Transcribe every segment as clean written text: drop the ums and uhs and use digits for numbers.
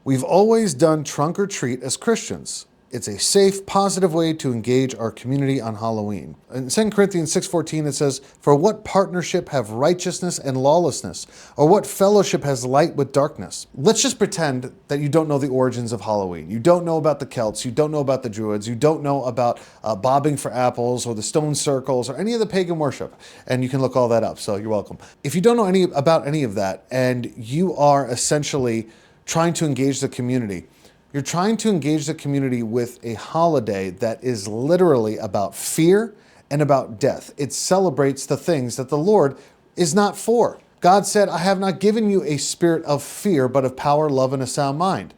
We've always done trunk or treat as Christians. It's a safe, positive way to engage our community on Halloween. In 2 Corinthians 6:14 it says, "For what partnership have righteousness and lawlessness? Or what fellowship has light with darkness?" Let's just pretend that you don't know the origins of Halloween. You don't know about the Celts, you don't know about the Druids, you don't know about bobbing for apples or the stone circles or any of the pagan worship. And you can look all that up, so you're welcome. If you don't know about any of that and you are essentially trying to engage the community, you're trying to engage the community with a holiday that is literally about fear and about death. It celebrates the things that the Lord is not for. God said, "I have not given you a spirit of fear, but of power, love, and a sound mind."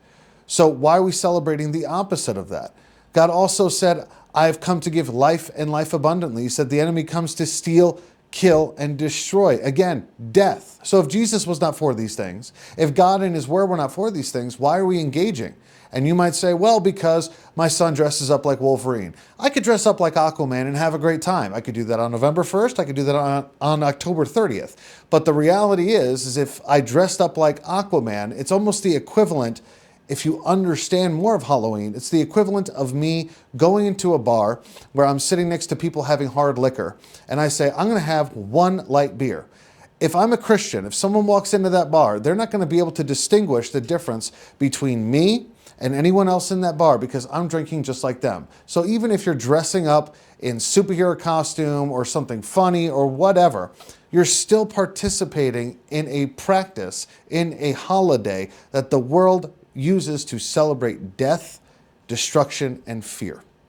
So why are we celebrating the opposite of that? God also said, "I have come to give life and life abundantly." He said the enemy comes to steal, kill, and destroy. Again, death. So if Jesus was not for these things, if God and his word were not for these things, why are we engaging? And you might say, well, because my son dresses up like Wolverine. I could dress up like Aquaman and have a great time. I could do that on November 1st. I could do that on October 30th. But the reality is if I dressed up like Aquaman, it's almost the equivalent, if you understand more of Halloween, it's the equivalent of me going into a bar where I'm sitting next to people having hard liquor, and I say, I'm going to have one light beer. If I'm a Christian, if someone walks into that bar, they're not going to be able to distinguish the difference between me and anyone else in that bar because I'm drinking just like them. So even if you're dressing up in superhero costume or something funny or whatever, you're still participating in a practice, in a holiday that the world uses to celebrate death, destruction, and fear.